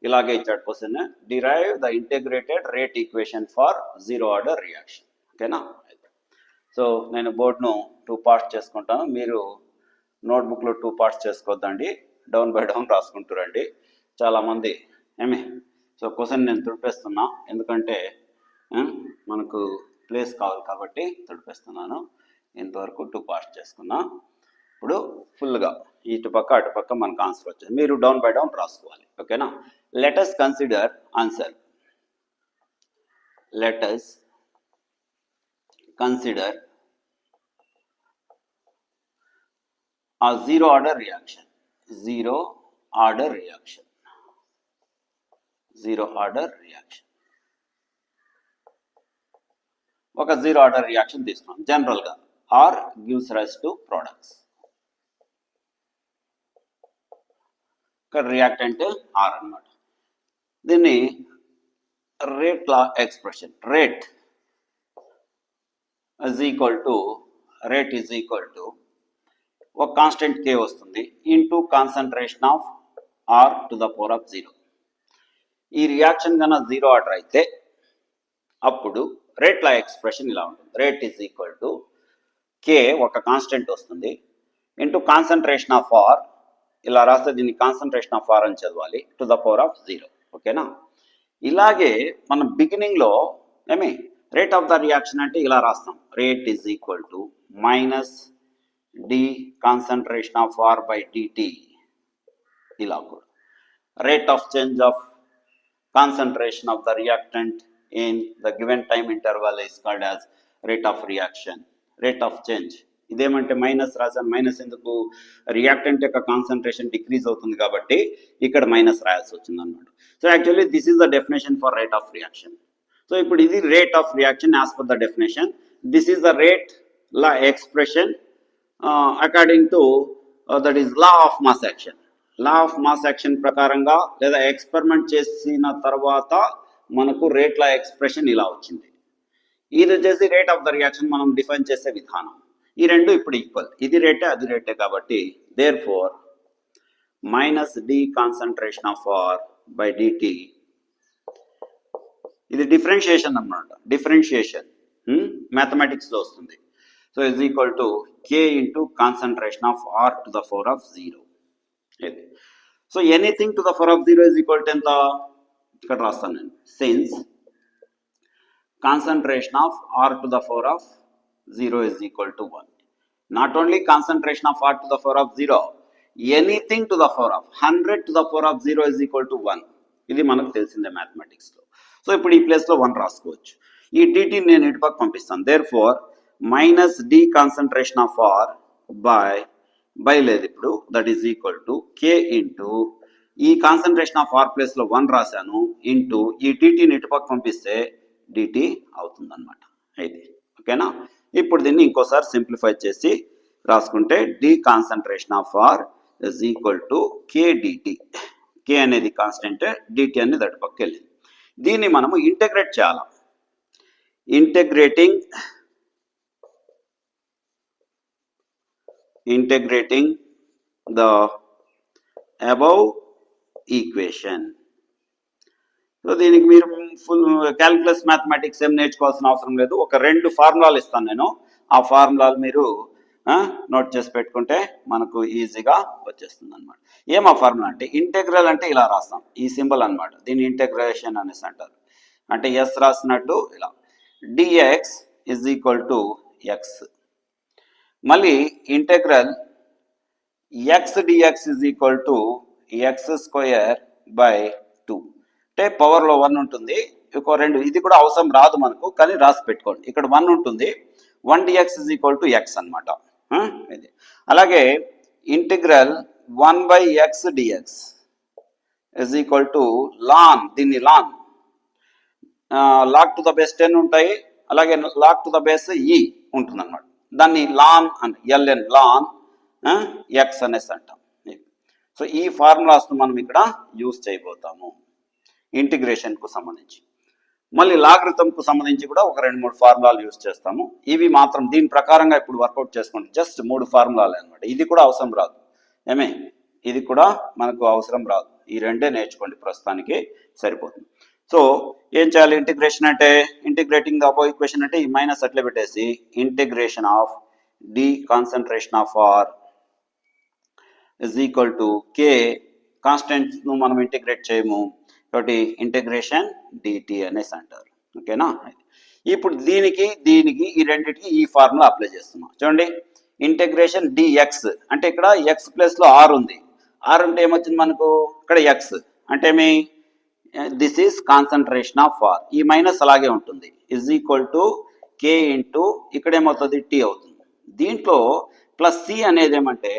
ఇలాగే ఇచ్చాడు question. Derive the integrated rate equation for zero order reaction. ఓకేనా? So నేను బోర్డును 2 పార్ట్స్ చేసుకుంటాను. మీరు నోట్బుక్లో 2 పార్ట్స్ చేసుకోవద్దండి, డౌన్ బై డౌన్ రాసుకుంటారండి చాలామంది ఏమి. సో క్వశ్చన్ నేను తుడిపేస్తున్నా, ఎందుకంటే మనకు ప్లేస్ కావాలి కాబట్టి తుడిపేస్తున్నాను. ఇంతవరకు 2 పార్ట్స్ చేసుకున్నా. ఇప్పుడు ఫుల్గా ఇటుపక్క అటుపక్క మనకు ఆన్సర్ వచ్చింది. మీరు డౌన్ బై డౌన్ రాసుకోవాలి. ఓకేనా? Let us consider answer. Let us consider a zero order reaction. Zero order reaction. Zero order reaction. ఒక జీరో ఆర్డర్ రియాక్షన్ తీసుకున్నాం జనరల్గా. R gives rise to products. ఇక్కడ రియాక్టెంట్ ఆర్ అన్నమాట. దీన్ని rate law expression, rate is equal to ఒక constant k వస్తుంది into concentration of R to the power of 0. ఈ reaction కన్నా జీరో ఆర్డర్ అయితే అప్పుడు రేట్ లా ఎక్స్ప్రెషన్ ఇలా ఉంటుంది. రేట్ ఈజ్ ఈక్వల్ టు కే, ఒక కాన్స్టెంట్ వస్తుంది, ఇంటూ కాన్సన్ట్రేషన్ ఆఫ్ ఆర్, ఇలా రాస్తే దీన్ని కాన్సన్ట్రేషన్ ఆఫ్ ఆర్ అని చదవాలి, టు ద పవర్ ఆఫ్ 0. ఓకేనా? ఇలాగే మనం బిగినింగ్లో రేట్ ఆఫ్ ద రియాక్షన్ అంటే ఇలా రాస్తాం. Rate is equal to minus d concentration of R by dt. ఇలా కూడా rate of change of concentration of the reactant in the given time interval is called as rate of reaction. Rate of change ఇదేమంటే minus రాసాను. Minus ఎందుకు? Reactant యొక్క concentration decrease అవుతుంది కాబట్టి ఇక్కడ minus రాయాల్సి వచ్చింది అన్నమాట. So actually this is the definition for rate of reaction. So ఇప్పుడు ఇది rate of reaction as per the definition. This is the rate law expression according to that is law of mass action. Law of mass action ప్రకారంగా లేదా experiment చేసిన తర్వాత మనకు rate law expression ఇలా వచ్చింది. ఇది వచ్చేసి రేట్ ఆఫ్ ద రియాక్షన్ మనం డిఫైన్ చేసే విధానం. ఈ రెండు ఇప్పుడు ఈక్వల్, ఇది రేటే అది రేటే కాబట్టి therefore minus D concentration of are by dt, ఇది డిఫరెన్షియేషన్ అన్నమాట. డిఫరెన్షియేషన్ మ్యాథమెటిక్స్లో వస్తుంది. So is equal to k into concentration of R to the power of 0. So anything to the power of 0 is equal to ఎంత? ఇక్కడ రాస్తాను నేను. Since concentration of R to the power of 0 is equal to 1. Not only concentration of R to the power of 0, anything to the power of 100 to the power of 0 is equal to 1. ఇది మనకు తెలిసిందే మ్యాథమెటిక్స్లో. So ఇప్పుడు ఈ ప్లేస్లో 1 రాసుకోవచ్చు. ఈ dt నేను ఇటు పక్క పంపిస్తాను. Therefore minus D concentration of are by లేదు ఇప్పుడు, that is equal to k into ఈ కాన్సన్ట్రేషన్ ఆఫ్ ఆర్ ప్లేస్లో 1 రాశాను ఇంటూ ఈ డిటీని ఇటుపక్క పంపిస్తే డిటి అవుతుంది అనమాట. అయితే ఓకేనా? ఇప్పుడు దీన్ని ఇంకోసారి సింప్లిఫై చేసి రాసుకుంటే d concentration of r is equal to K dt. K అనేది కాన్స్టెంట్, డిటి అనేది అటుపక్క వెళ్ళింది. దీన్ని మనము ఇంటెగ్రేట్ చేయాలి. integrating the above equation. So దీనికి మీరు ఫుల్ క్యాలిక్యులస్ మ్యాథమెటిక్స్ ఏం నేర్చుకోవాల్సిన అవసరం లేదు. ఒక 2 ఫార్ములాలు ఇస్తాను నేను, ఆ ఫార్ములాలు మీరు నోట్ చేసి పెట్టుకుంటే మనకు ఈజీగా వచ్చేస్తుంది అనమాట. ఏం ఆ ఫార్ములా అంటే ఇంటెగ్రల్ అంటే ఇలా రాస్తాం, ఈ సింబల్ అనమాట. దీన్ని ఇంటెగ్రేషన్ అనేసి అంటారు. అంటే ఎస్ రాసినట్టు ఇలా dx is equal to x. మళ్ళీ integral x dx is equal to x square by 2. అంటే పవర్లో 1 ఉంటుంది, ఇంకో 2 ఇది కూడా అవసరం రాదు మనకు, కానీ రాసి పెట్టుకోండి. ఇక్కడ 1 ఉంటుంది, 1 dx is equal to x అనమాట. ఇది అలాగే integral 1 by x dx is equal to ln, దీన్ని ln log to the base 10 ఉంటాయి, అలాగే log to the base e ఉంటుంది అనమాట. దాన్ని లాన్ అని ఎల్ఎన్ లాన్ ఎక్స్ అనేసి అంటాం. సో ఈ ఫార్ములాస్ మనం ఇక్కడ యూజ్ చేయబోతాము ఇంటిగ్రేషన్కు సంబంధించి. మళ్ళీ లాగరిథంకు సంబంధించి కూడా ఒక 2-3 ఫార్ములాలు యూజ్ చేస్తాము. ఇవి మాత్రం దీని ప్రకారంగా ఇప్పుడు వర్కౌట్ చేసుకోండి. జస్ట్ 3 ఫార్ములాలు అనమాట. ఇది కూడా అవసరం రాదు, ఇది కూడా మనకు అవసరం రాదు. ఈ రెండే నేర్చుకోండి ప్రస్తుతానికి సరిపోతుంది. సో ఏం చేయాలి ఇంటిగ్రేషన్ అంటే, ఇంటిగ్రేటింగ్ ద అబోవ్ ఈక్వేషన్ అంటే ఈ మైనస్ అట్లా పెట్టేసి integration of d concentration of are is equal to k, constants ను మనం ఇంటిగ్రేట్ చేయము కాబట్టి ఇంటిగ్రేషన్ డిటి అనేసి అంటారు. ఓకేనా? ఇప్పుడు దీనికి ఈ రెండింటికి ఈ ఫార్ములా అప్లై చేస్తున్నాం. చూడండి ఇంటిగ్రేషన్ డిఎక్స్ అంటే ఇక్కడ ఎక్స్ ప్లస్ లో ఆర్ ఉంది. ఆర్ అంటే ఏమొచ్చింది మనకు ఇక్కడ ఎక్స్ అంటే ఏమి, this is concentration of R, ఈ మైనస్ అలాగే ఉంటుంది, is equal to k into ఇక్కడ ఏమవుతుంది టీ అవుతుంది. దీంట్లో ప్లస్ సి అనేది ఏమంటే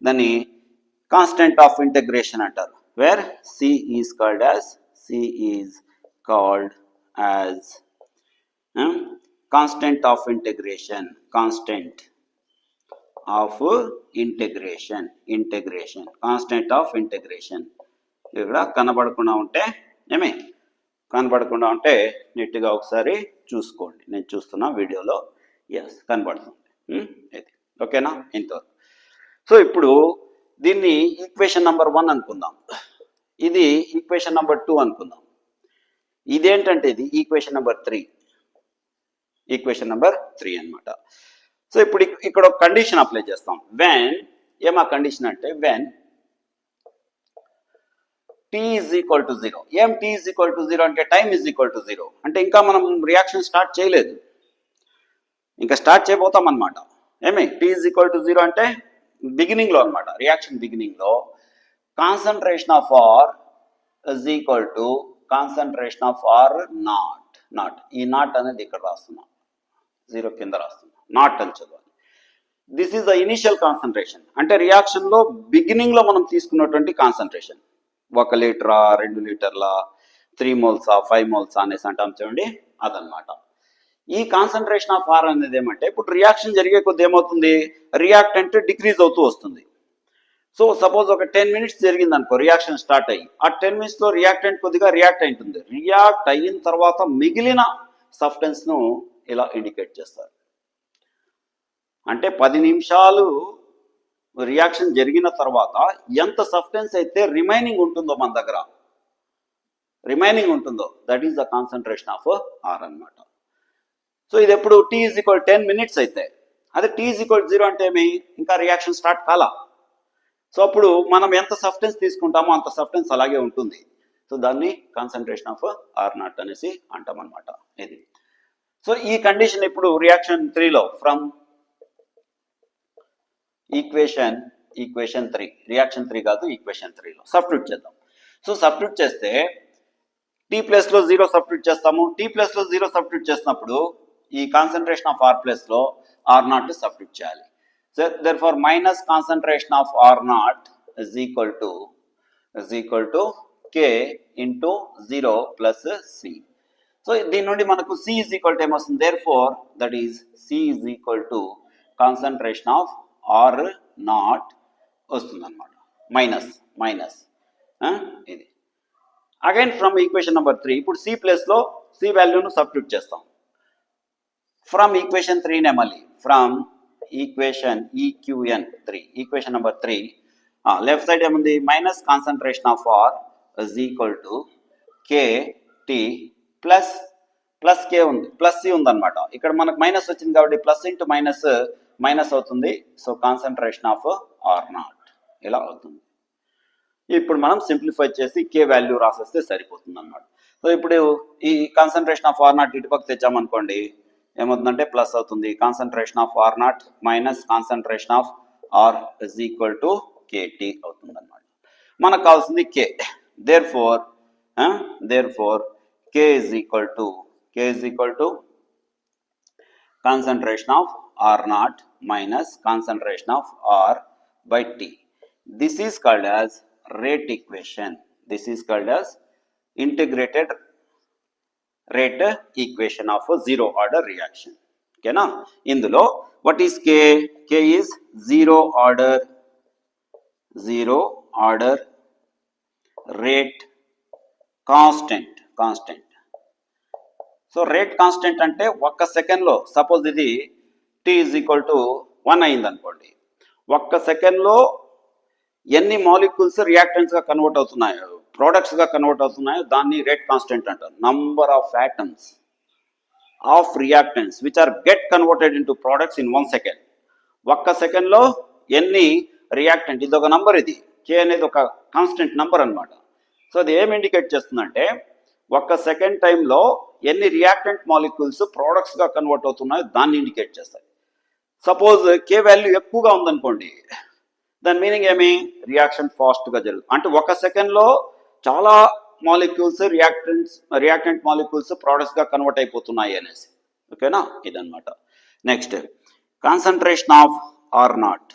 దాన్ని కాన్స్టెంట్ ఆఫ్ ఇంటిగ్రేషన్ అంటారు, where c is called as constant of integration, constant of integration constant of integration. ఇక్కడ కనబడకుండా ఉంటే కనబడకుండా ఉంటే నీట్గా ఒకసారి చూసుకోండి, నేను చూస్తున్నా వీడియోలో, ఎస్ కనబడుతుంది. ఇది ఓకేనా ఇంతవరకు. సో ఇప్పుడు దీన్ని ఈక్వేషన్ నెంబర్ 1 అనుకుందాం, ఇది ఈక్వేషన్ నెంబర్ 2 అనుకుందాం, ఇదేంటంటే ఇది ఈక్వేషన్ నెంబర్ 3 అనమాట. సో ఇప్పుడు ఇక్కడ ఒక కండిషన్ అప్లై చేస్తాం, వెన్ ఏమా కండిషన్ అంటే when t is equal to 0. ఏం t ఈజ్ ఈక్వల్ టు 0 అంటే టైమ్ ఈజ్ ఈక్వల్ టు 0 అంటే ఇంకా మనం రియాక్షన్ స్టార్ట్ చేయలేదు, ఇంకా స్టార్ట్ చేయబోతాం అనమాట. t ఈజ్ ఈక్వల్ టు 0 అంటే బిగినింగ్ లో అనమాట, రియాక్షన్ బిగినింగ్ లో concentration of are is equal to concentration of are naught ఈ నాట్ అనేది ఇక్కడ రాస్తున్నాం, 0 కింద రాస్తున్నాం, నాట్ అని చదవాలి. This is the initial concentration అంటే రియాక్షన్ లో బిగినింగ్ లో మనం తీసుకున్నటువంటి కాన్సన్ట్రేషన్, 1 లీటరా 2 లీటర్ల 3 మోల్సా 5 మోల్సా అనేసి అంటాం చూడండి, అదనమాట. ఈ కాన్సన్ట్రేషన్ ఆఫ్ ఆర్ అనేది ఏమంటే ఇప్పుడు రియాక్షన్ జరిగే కొద్ది ఏమవుతుంది, రియాక్టెంట్ డిక్రీజ్ అవుతూ వస్తుంది. సో సపోజ్ ఒక 10 మినిట్స్ జరిగింది అనుకో రియాక్షన్ స్టార్ట్ అయ్యి, ఆ 10 మినిట్స్ లో రియాక్టెంట్ కొద్దిగా రియాక్ట్ అయింటుంది, రియాక్ట్ అయిన తర్వాత మిగిలిన సబ్స్టెన్స్ ను ఇలా ఇండికేట్ చేస్తారు. అంటే 10 నిమిషాలు రియాక్షన్ జరిగిన తర్వాత ఎంత సబ్స్టెన్స్ అయితే రిమైనింగ్ ఉంటుందో మన దగ్గర that is the concentration of R అన్నమాట. సో ఇది ఎప్పుడు t ఈజ్ ఈక్వల్ 10 మినిట్స్ అయితే, అదే t ఈజ్ ఈక్వల్ 0 అంటే ఏమి, ఇంకా రియాక్షన్ స్టార్ట్ కాలా. సో అప్పుడు మనం ఎంత సబ్స్టెన్స్ తీసుకుంటామో అంత సబ్స్టెన్స్ అలాగే ఉంటుంది. సో దాన్ని కాన్సన్ట్రేషన్ ఆఫ్ ఆర్ నాట్ అనేసి అంటాం అనమాట ఇది. సో ఈ కండిషన్ ఇప్పుడు రియాక్షన్ 3లో ఫ్రమ్ ఈక్వేషన్ 3 రియాక్షన్ 3 కాదు ఈక్వేషన్ 3లో సబ్స్టిట్యూట్ చేద్దాం. సో సబ్స్టిట్యూట్ చేస్తే t ప్లస్ లో 0 సబ్స్టిట్యూట్ చేస్తాము, t ప్లస్ లో 0 సబ్స్టిట్యూట్ చేసినప్పుడు ఈ కాన్సన్ట్రేషన్ ఆఫ్ ఆర్ ప్లస్ లో ఆర్ నాట్ సబ్స్టిట్యూట్ చేయాలి. So therefore minus concentration of are naught is equal to k into 0 plus c. So దీని నుండి మనకు c is equal to ఏమొస్తుంది, therefore that is c is equal to concentration of are naught వస్తుంది అనమాట, minus ఇది. Again from equation number 3 ఇప్పుడు c plus లో c వాల్యూను సబ్స్టిట్యూట్ చేస్తాం. ఫ్రమ్ ఈక్వేషన్ 3 మళ్ళీ from equation EQN 3 equation number 3 left side ఏముంది, minus concentration of are is equal to k t plus k ఉంది, ప్లస్ సి ఉందన్నమాట. ఇక్కడ మనకు మైనస్ వచ్చింది కాబట్టి ప్లస్ ఇంటూ మైనస్ అవుతుంది. So concentration of are naught ఇలా అవుతుంది. ఇప్పుడు మనం సింప్లిఫై చేసి కే వాల్యూ రాసేస్తే సరిపోతుంది అన్నమాట. సో ఇప్పుడు ఈ కాన్సన్ట్రేషన్ ఆఫ్ ఆర్ నాట్ ఇటుపక్క తెచ్చామనుకోండి ఏమవుతుందంటే ప్లస్ అవుతుంది, concentration of are naught minus concentration of are is equal to KT అవుతుంది అన్నమాట. మనకు కావాల్సింది k, therefore k is equal to concentration of are naught minus concentration of are by t. This is called as rate equation. This is called as integrated rate equation of a zero order reaction. Okay na? Indulo what is k? K is zero order rate constant. So rate constant ante ఒక్క second లో suppose ఇది t is equal to 1 అయింది అనుకోండి, ఒక్క second లో ఎన్ని molecules రియాక్టెంట్స్గా convert అవుతున్నాయో, ప్రోడక్ట్స్గా convert అవుతున్నాయో దాన్ని రేట్ కాన్స్టెంట్ అంటారు. Number of atoms of reactants which are get converted into products in 1 second. ఒక్క సెకండ్లో ఎన్ని రియాక్టెంట్, ఇది ఒక నంబర్, ఇది కే అనేది ఒక కాన్స్టెంట్ నంబర్ అనమాట. సో అది ఏం ఇండికేట్ చేస్తుందంటే ఒక్క సెకండ్ టైంలో ఎన్ని రియాక్టెంట్ మాలిక్యూల్స్ ప్రోడక్ట్స్గా కన్వర్ట్ అవుతున్నాయో దాన్ని ఇండికేట్ చేస్తాయి. సపోజ్ కే వాల్యూ ఎక్కువగా ఉందనుకోండి, దాని మీనింగ్ ఏమి, రియాక్షన్ ఫాస్ట్గా జరుగుతుంది. అంటే ఒక సెకండ్లో చాలా మాలిక్యూల్స్ రియాక్టెంట్ మాలిక్యూల్స్ ప్రోడక్ట్స్గా కన్వర్ట్ అయిపోతున్నాయి అనేసి. ఓకేనా, ఇదనమాట. Next concentration of are naught,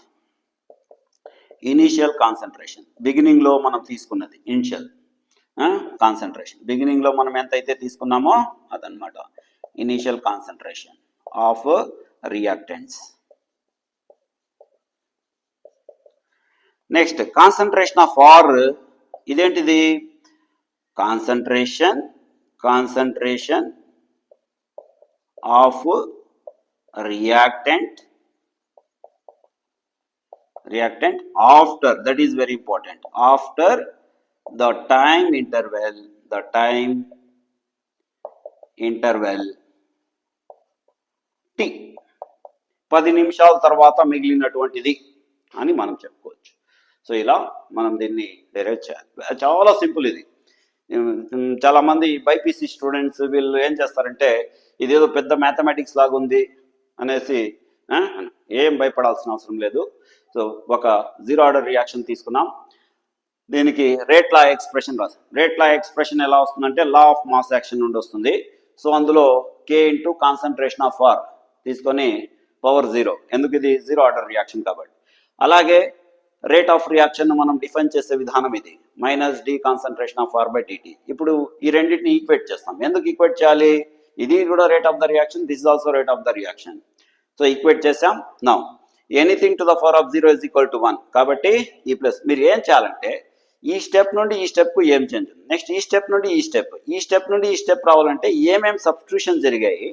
initial concentration. బిగినింగ్లో మనం తీసుకున్నది ఇనిషియల్ కాన్సన్ట్రేషన్. బిగినింగ్లో మనం ఎంత అయితే తీసుకున్నామో అదనమాట initial concentration of reactants. Next concentration of r, ఇదేంటిది, concentration of reactant after, that is very important, after the time interval t, 10 నిమిషాల తర్వాత మిగిలినటువంటిది అని మనం చెప్పుకోవచ్చు. సో ఇలా మనం దీన్ని డెరైవ్ చేయాలి. చాలా సింపుల్ ఇది. చాలామంది బైపీసీ స్టూడెంట్స్ వీళ్ళు ఏం చేస్తారంటే ఇదేదో పెద్ద మ్యాథమెటిక్స్ లాగా ఉంది అనేసి ఏం భయపడాల్సిన అవసరం లేదు. సో ఒక జీరో ఆర్డర్ రియాక్షన్ తీసుకున్నాం, దీనికి రేట్ లా ఎక్స్ప్రెషన్ రాసాం. రేట్ లా ఎక్స్ప్రెషన్ ఎలా వస్తుందంటే లా ఆఫ్ మాస్ యాక్షన్ నుండి వస్తుంది. సో అందులో k into concentration of R తీసుకొని పవర్ 0, ఎందుకు ఇది జీరో ఆర్డర్ రియాక్షన్ కాబట్టి. అలాగే రేట్ ఆఫ్ రియాక్షన్ మనం డిఫైన్ చేసే విధానం ఇది, minus D concentration of are by dt. ఇప్పుడు ఈ రెండింటిని ఈక్వేట్ చేస్తాం. ఎందుకు ఈక్వేట్ చేయాలి, ఇది కూడా rate of the reaction, this is also rate of the reaction. So equate చేసాం. Now anything to the power of 0 is equal to 1 కాబట్టి ఈ ప్లస్. మీరు ఏం చేయాలంటే ఈ స్టెప్ నుండి ఈ స్టెప్కు ఏం చేంజ్ ఉంది, నెక్స్ట్ ఈ స్టెప్ నుండి ఈ స్టెప్ నుండి ఈ స్టెప్ రావాలంటే ఏమేమి సబ్స్టిట్యూషన్ జరిగాయి,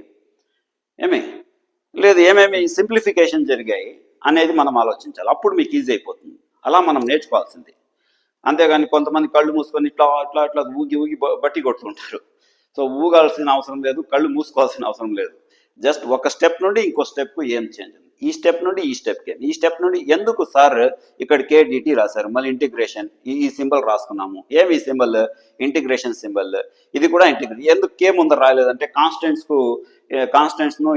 ఏమేమి సింప్లిఫికేషన్ జరిగాయి అనేది మనం ఆలోచించాలి. అప్పుడు మీకు ఈజీ అయిపోతుంది. అలా మనం నేర్చుకోవాల్సింది. అంతేగాని కొంతమంది కళ్ళు మూసుకొని ఇట్లా అట్లా అట్లా ఊగి బట్టి కొడుతుంటారు. సో ఊగాల్సిన అవసరం లేదు, కళ్ళు మూసుకోవాల్సిన అవసరం లేదు. జస్ట్ ఒక స్టెప్ నుండి ఇంకో స్టెప్కు ఏం చేంజ్ ఉంది, ఈ స్టెప్ నుండి ఈ స్టెప్కి, ఈ స్టెప్ నుండి ఎందుకు సార్ ఇక్కడ కేడిటి రాశారు, మళ్ళీ ఇంటిగ్రేషన్ ఈ సింబల్ రాసుకున్నాము, ఏమి ఈ సింబల్, ఇంటిగ్రేషన్ సింబల్. ఇది కూడా ఇంటిగ్రేషన్. ఎందుకు కే ముందర రాలేదంటే కాన్స్టెంట్స్ను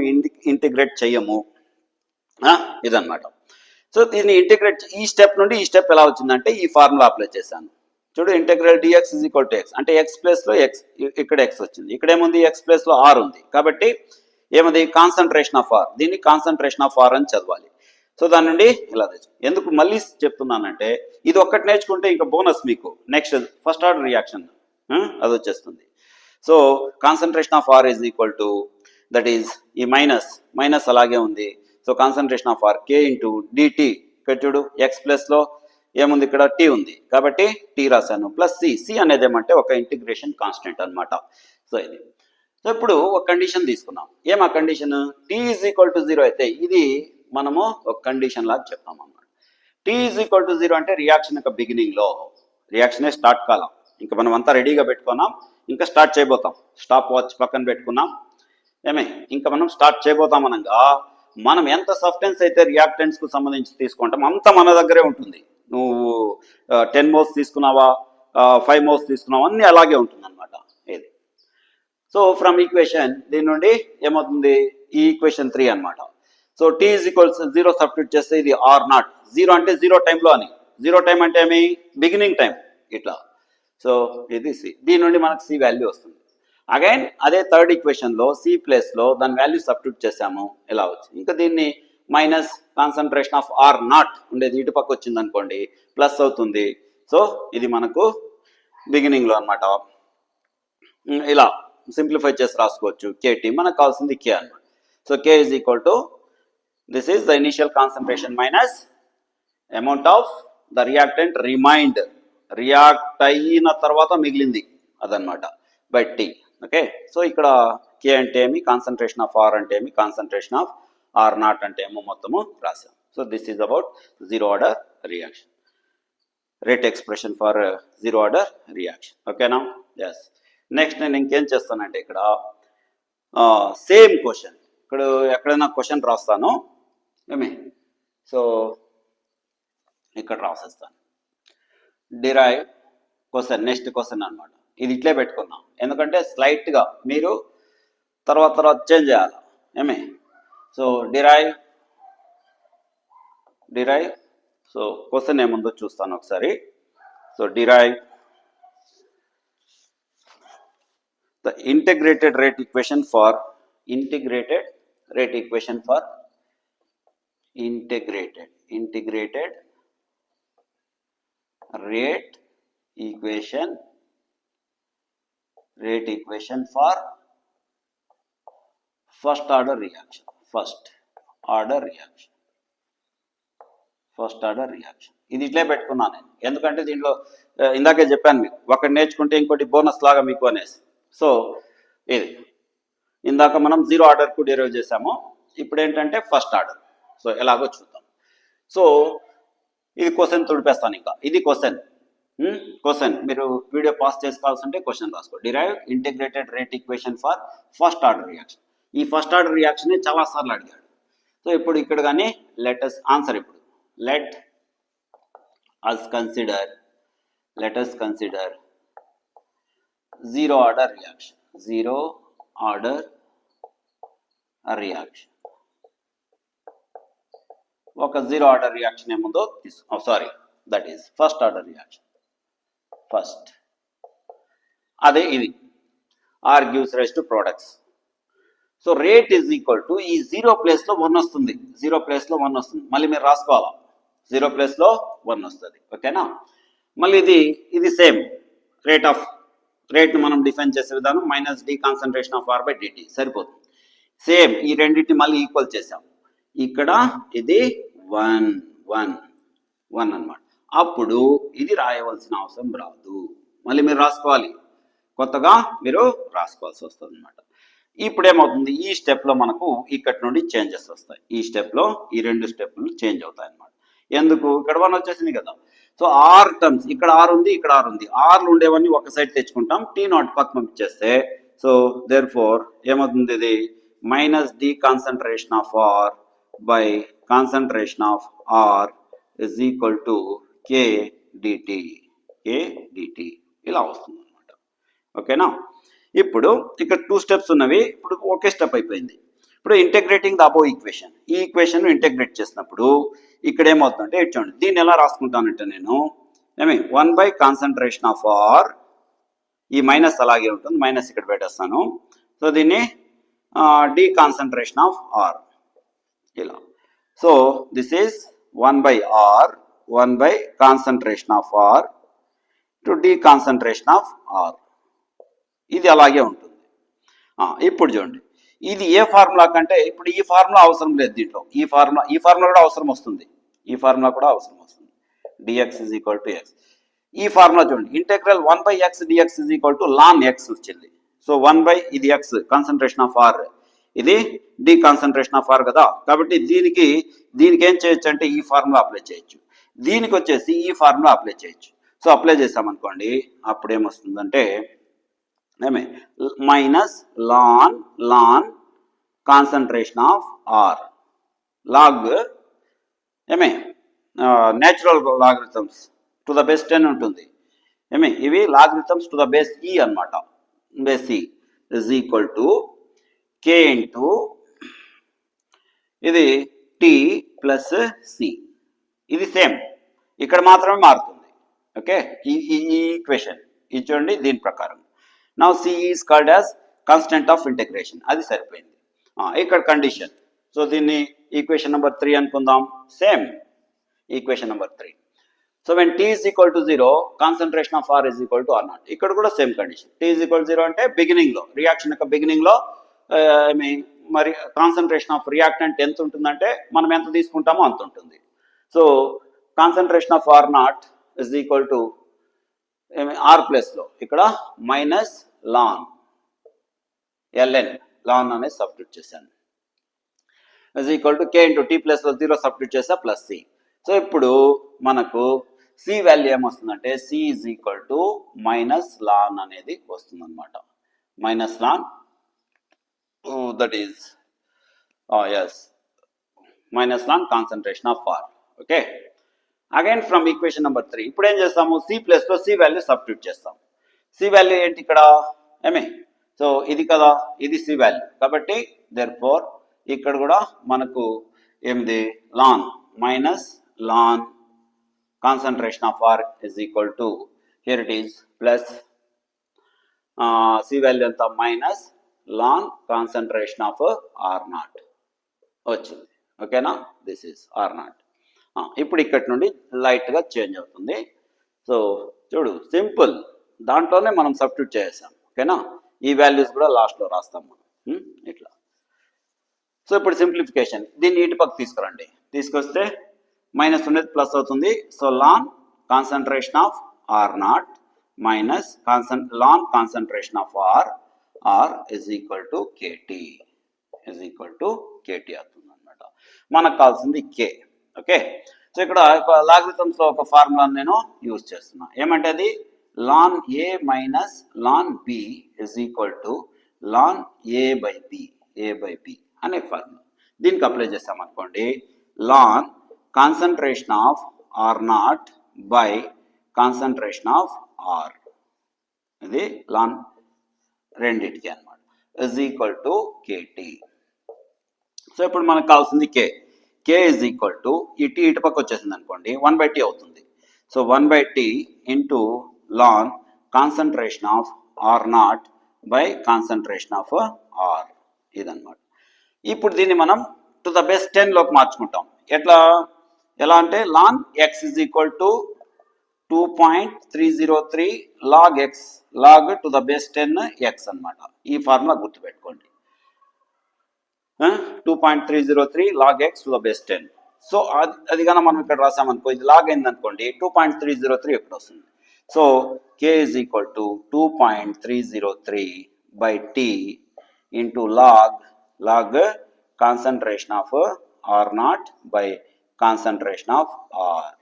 ఇంటిగ్రేట్ చెయ్యము, ఇదన్నమాట. సో దీన్ని ఇంటిగ్రేట్, ఈ స్టెప్ నుండి ఈ స్టెప్ ఎలా వచ్చిందంటే ఈ ఫార్ములా అప్లై చేశాను. చూడు, integral dx is equal to x అంటే ఎక్స్ ప్లేస్లో ఎక్స్, ఇక్కడ ఎక్స్ వచ్చింది, ఇక్కడ ఏముంది ఎక్స్ ప్లేస్లో ఆర్ ఉంది. కాబట్టి ఏమది, కాన్సన్ట్రేషన్ ఆఫ్ ఆర్. దీన్ని కాన్సన్ట్రేషన్ ఆఫ్ ఆర్ అని చదవాలి. సో దాని నుండి ఇలా తెచ్చు. ఎందుకు మళ్ళీ చెప్తున్నానంటే ఇది ఒక్కటి నేర్చుకుంటే ఇంకా బోనస్ మీకు నెక్స్ట్ ఫస్ట్ ఆర్డర్ రియాక్షన్ అది వచ్చేస్తుంది. So concentration of R is equal to, that is ఈ మైనస్ అలాగే ఉంది. So concentration of R k into dt. ఇక్కడ చూడు ఎక్స్ ప్లస్లో ఏముంది, ఇక్కడ టీ ఉంది కాబట్టి టీ రాశాను, ప్లస్ సి అనేది ఏమంటే ఒక ఇంటిగ్రేషన్ కాన్స్టెంట్ అనమాట. సో ఇది. సో ఇప్పుడు ఒక కండిషన్ తీసుకున్నాం. ఏం ఆ condition, tea is equal to 0 అయితే ఇది మనము ఒక కండిషన్ లాగా చెప్తాం అన్నమాట. టీ ఈజ్ ఈక్వల్ టు 0 అంటే రియాక్షన్ యొక్క బిగినింగ్లో, రియాక్షనే స్టార్ట్ కాలం, ఇంకా మనం అంతా రెడీగా పెట్టుకున్నాం, ఇంకా స్టార్ట్ చేయబోతాం. స్టాప్ వాచ్ పక్కన పెట్టుకున్నాం, ఇంకా మనం స్టార్ట్ చేయబోతాం అనగా మనం ఎంత సబ్స్టెన్స్ అయితే రియాక్టెంట్స్కు సంబంధించి తీసుకుంటాం అంత మన దగ్గరే ఉంటుంది. నువ్వు 10 మోల్స్ తీసుకున్నావా, 5 మోల్స్ తీసుకున్నావా, అన్నీ అలాగే ఉంటుంది అనమాట ఇది. సో ఫ్రమ్ ఈక్వేషన్ దీని నుండి ఏమవుతుంది, ఈ ఈక్వేషన్ 3 అనమాట. So T is equals 0 substitute చేస్తే ఇది ఆర్ నాట్. 0 అంటే 0 టైంలో అని, 0 టైం అంటే ఏమి, బిగినింగ్ టైం ఇట్లా. సో ఇది సి, దీని నుండి మనకు సి వాల్యూ వస్తుంది. అగైన్ అదే థర్డ్ ఈక్వేషన్లో సి ప్లేస్లో దాని వాల్యూ సబ్స్టిట్యూట్ చేసాము, ఇలా వచ్చింది. ఇంకా దీన్ని minus concentration of are naught ఉండేది ఇటు పక్క వచ్చింది అనుకోండి, ప్లస్ అవుతుంది. సో ఇది మనకు బిగినింగ్లో అనమాట. ఇలా సింప్లిఫై చేసి రాసుకోవచ్చు. కేటీ మనకు కావాల్సింది కే అనమాట. So K is equal to, this is the initial concentration minus amount of the reactant remained, react అయిన తర్వాత మిగిలింది అదనమాట, బై టీ. ఓకే. సో ఇక్కడ కే అంటే ఏమి, కాన్సన్ట్రేషన్ ఆఫ్ ఆర్ అంటే ఏమి, కాన్సన్ట్రేషన్ ఆఫ్ ఆర్ నాట్ అంటే ఏమో మొత్తము రాసాం. So this is about zero order reaction. Rate expression for zero order reaction. ఓకేనా? ఎస్. నెక్స్ట్ నేను ఇంకేం చేస్తానంటే ఇక్కడ సేమ్ క్వశ్చన్, ఇక్కడ ఎక్కడైనా క్వశ్చన్ రాస్తాను ఏమి, సో ఇక్కడ రాసేస్తాను డిరైవ్ క్వశ్చన్, నెక్స్ట్ క్వశ్చన్ అనమాట. ఇది ఇట్లే పెట్టుకున్నాం ఎందుకంటే స్లైట్గా మీరు తర్వాత చేంజ్ చేయాలి ఏమి. సో డిరైవ్ సో క్వశ్చన్ ఏముందో చూస్తాను ఒకసారి. So derive the integrated rate equation for integrated rate equation for integrated rate equation for first order reaction. ఇది ఇట్లే పెట్టుకున్నాను నేను ఎందుకంటే దీంట్లో ఇందాకే చెప్పాను మీకు ఒకటి నేర్చుకుంటే ఇంకోటి బోనస్ లాగా మీకు అనేసి. సో ఇది ఇందాక మనం జీరో ఆర్డర్కు డెరైవ్ చేసాము, ఇప్పుడు ఏంటంటే ఫస్ట్ ఆర్డర్. సో ఎలాగో చూద్దాం. సో ఇది క్వశ్చన్ తుడిపేస్తాను. ఇంకా ఇది క్వశ్చన్ మీరు వీడియో పాస్ చేసుకోవాల్సి ఉంటే క్వశ్చన్ రాసుకో. Derive integrated rate equation for first order reaction. ఈ ఫస్ట్ ఆర్డర్ రియాక్షన్ చాలా సార్లు అడిగాడు. సో ఇప్పుడు ఇక్కడ కానీ లెట్ us ఆన్సర్. ఇప్పుడు let us consider zero order reaction. ఒక జీరో ఆర్డర్ రియాక్షన్ ఏముందో sorry, that is first order reaction. ఫస్ట్ అదే ఇది R gives rise to products. So rate is equal to ఈ జీరో ప్లేస్లో 1 వస్తుంది. మళ్ళీ మీరు రాసుకోవాలా, జీరో ప్లేస్లో 1 వస్తుంది. ఓకేనా? మళ్ళీ ఇది సేమ్ రేట్ను మనం డిఫైన్ చేసే విధానం minus D concentration of are by DT సరిపోతుంది. సేమ్ ఈ రెండింటిని మళ్ళీ ఈక్వల్ చేసాం. ఇక్కడ ఇది 1 అన్నమాట. అప్పుడు ఇది రాయవలసిన అవసరం రాదు, మళ్ళీ మీరు రాసుకోవాలి, కొత్తగా మీరు రాసుకోవాల్సి వస్తుంది అనమాట. ఇప్పుడు ఏమవుతుంది, ఈ స్టెప్లో మనకు ఇక్కడి నుండి చేంజెస్ వస్తాయి. ఈ స్టెప్లో ఈ 2 స్టెప్లు చేంజ్ అవుతాయి అన్నమాట. ఎందుకు, ఇక్కడ 1 వచ్చేసింది కదా. సో ఆర్ టర్మ్స్, ఇక్కడ ఆర్ ఉంది, ఇక్కడ ఆర్ ఉంది. ఆర్లు ఉండేవన్నీ ఒక సైడ్ తెచ్చుకుంటాం, T0 పక్కన పంపించేస్తే సో దేర్ ఫోర్ ఏమవుతుంది, ఇది minus D concentration of are by concentration of are is equal to K DT ఇలా వస్తుంది అనమాట. ఓకేనా? ఇప్పుడు ఇక్కడ 2 స్టెప్స్ ఉన్నవి, ఇప్పుడు ఒకే స్టెప్ అయిపోయింది. ఇప్పుడు ఇంటెగ్రేటింగ్ ద అబోవ్ ఈక్వేషన్, ఈ ఈక్వేషన్ ఇంటెగ్రేట్ చేసినప్పుడు ఇక్కడ ఏమవుతుందంటే చూడండి, దీన్ని ఎలా రాసుకుంటానంటే నేను 1 బై కాన్సన్ట్రేషన్ ఆఫ్ ఆర్, ఈ మైనస్ అలాగే ఉంటుంది, మైనస్ ఇక్కడ పెట్టేస్తాను. సో దీన్ని డి కాన్సన్ట్రేషన్ ఆఫ్ ఆర్ ఇలా. So this is 1 by R, 1 by concentration of R to D concentration of R, ఇది అలాగే ఉంటుంది. ఇప్పుడు చూడండి, ఇది ఏ ఫార్ములా కంటే ఇప్పుడు ఈ ఫార్ములా అవసరం లేదు దీంట్లో, ఈ ఫార్ములా కూడా అవసరం వస్తుంది, dx is equal to x. ఈ ఫార్ములా చూడండి, integral 1 by x dx is equal to ln x వచ్చింది. సో 1 బై ఇది x కాన్సన్ట్రేషన్ ఆఫ్ ఆర్, ఇది డి కాన్సన్ట్రేషన్ ఆఫ్ ఆర్ కదా. కాబట్టి దీనికి ఏం చేయొచ్చు అంటే ఈ ఫార్ములా అప్లై చేయొచ్చు, దీనికి వచ్చేసి ఈ ఫార్ములా అప్లై చేయొచ్చు. సో అప్లై చేసామనుకోండి, అప్పుడు ఏమొస్తుందంటే minus ln concentration of r, log natural logarithms to the base 10 ఉంటుంది. ఇవి లాగరిథమ్స్ టు ద బేస్ ఈ అనమాట. బేస్ ఈ is equal to k into ఇది టీ ప్లస్ సి. ఇది సేమ్, ఇక్కడ మాత్రమే మారుతుంది. ఓకే, ఈ ఈక్వేషన్ ఇది చూడండి, దీని ప్రకారం now C is called as constant of integration, అది సరిపోయింది. ఇక్కడ కండిషన్, సో దీన్ని ఈక్వేషన్ నెంబర్ 3 అనుకుందాం. Same equation number 3. So when T is equal to 0, concentration of R is equal to R0. ఇక్కడ కూడా same condition, tea is equal 0 అంటే బిగినింగ్లో, reaction యొక్క బిగినింగ్లో మరి కాన్సన్ట్రేషన్ ఆఫ్ రియాక్టెంట్ ఎంత ఉంటుందంటే మనం ఎంత తీసుకుంటామో అంత ఉంటుంది. So concentration of R0 is equal to r ప్లస్లో ఇక్కడ మైనస్ లాన్ అనేది సబ్స్టిట్యూట్ చేశాను, is equal to k into t ప్లస్లో 0 సబ్స్టిట్యూట్ చేసా ప్లస్ సి. సో ఇప్పుడు మనకు సి వాల్యూ ఏమొస్తుందంటే c is equal to minus ln అనేది వస్తుంది అనమాట. Minus ln that is s minus ln concentration of r. Okay, again from equation number 3 ఇప్పుడు ఏం చేస్తాము, సి ప్లస్లో సి వాల్యూ సబ్స్టిట్యూట్ చేస్తాం. సి వాల్యూ ఏంటి ఇక్కడ ఏమే, సో ఇది కదా, ఇది సి వాల్యూ కాబట్టి దేర్ఫోర్ ఇక్కడ కూడా మనకు ఏమిది ln minus ln concentration of r is equal to here it is plus c value అంతా minus ln concentration of are naught వచ్చింది. ఓకేనా, దిస్ ఈస్ ఆర్ నాట్. ఇప్పుడు ఇక్కడి నుండి లైట్గా చేంజ్ అవుతుంది. సో చూడు సింపుల్, దాంట్లోనే మనం సబ్స్టిట్యూట్ చేసాం. ఓకేనా, ఈ వాల్యూస్ కూడా లాస్ట్లో రాస్తాం మనం ఇట్లా. సో ఇప్పుడు సింప్లిఫికేషన్, దీన్ని ఇటు పక్క తీసుకురండి, తీసుకొస్తే మైనస్ ఉండేది ప్లస్ అవుతుంది. So ln concentration of are naught minus ln concentration of are is equal to KT అవుతుంది అనమాట. మనకు కావాల్సింది కే. ఓకే, సో ఇక్కడ లాగరిథమ్స్లో ఒక ఫార్ములా నేను యూజ్ చేస్తున్నా, ఏమంటే అది ln A minus ln B is equal to ln A by B అనే ఫార్ములా. దీనికి అప్లై చేస్తాం అనుకోండి, ln concentration of are naught by concentration of R, ఇది లాన్ రెండింటికి అనమాట, is equal to KT. So ఇప్పుడు మనకు కావాల్సింది కే ఇజ్ ఈక్వల్ టు ఇటు పక్క వచ్చేసింది అనుకోండి 1/t అవుతుంది. So 1/t into ln concentration of are naught by concentration of R ఇదన్నమాట. ఇప్పుడు దీన్ని మనం టు ద బేస్ 10లోకి మార్చుకుంటాం. ఎలా అంటే ln X is equal to 2.303 log X, log to the base 10 X అనమాట. ఈ ఫార్ములా గుర్తుపెట్టుకోండి, 2.303 log X to the base 10. So అది కానీ మనం ఇక్కడ రాసామనుకో, ఇది లాగ్ అయింది అనుకోండి 2.303 ఇక్కడ వస్తుంది. So K is equal to 2.303 by t into log concentration of are naught by concentration of r.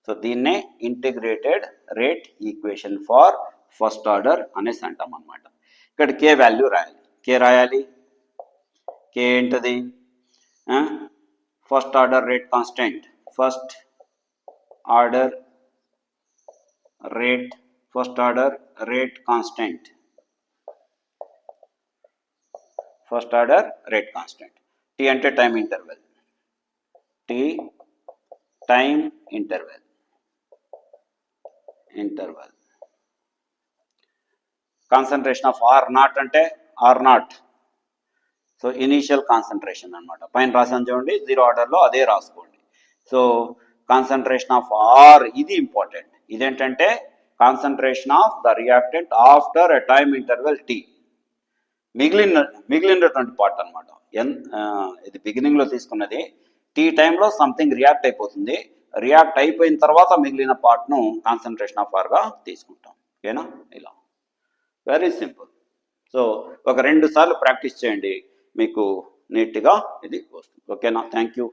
So దీన్నే integrated rate equation for first order అనేసి అంటాం అనమాట. ఇక్కడ కే వాల్యూ రాయాలి. కే ఏంటది, first order rate constant, first order rate constant. T అంటే time interval, concentration of are naught అంటే r naught, so initial concentration అనమాట. పైన రాసాను చూడండి 0 ఆర్డర్లో, అదే రాసుకోండి. సో కాన్సన్ట్రేషన్ ఆఫ్ ఆర్ ఇది ఇంపార్టెంట్, ఇదేంటంటే concentration of the reactant after a time interval T, మిగిలినటువంటి పార్ట్ అనమాట. ఇది బిగినింగ్లో తీసుకున్నది, టీ టైంలో సంథింగ్ రియాక్ట్ అయిపోతుంది, రియాక్ట్ అయిపోయిన తర్వాత మిగిలిన పార్ట్ను కాన్సన్ట్రేషన్ ఆఫ్ ఆర్గా తీసుకుంటాం. ఓకేనా, ఇలా వెరీ సింపుల్. సో ఒక 2 సార్లు ప్రాక్టీస్ చేయండి, మీకు నీట్గా ఇది వస్తుంది. ఓకేనా, థ్యాంక్ యూ.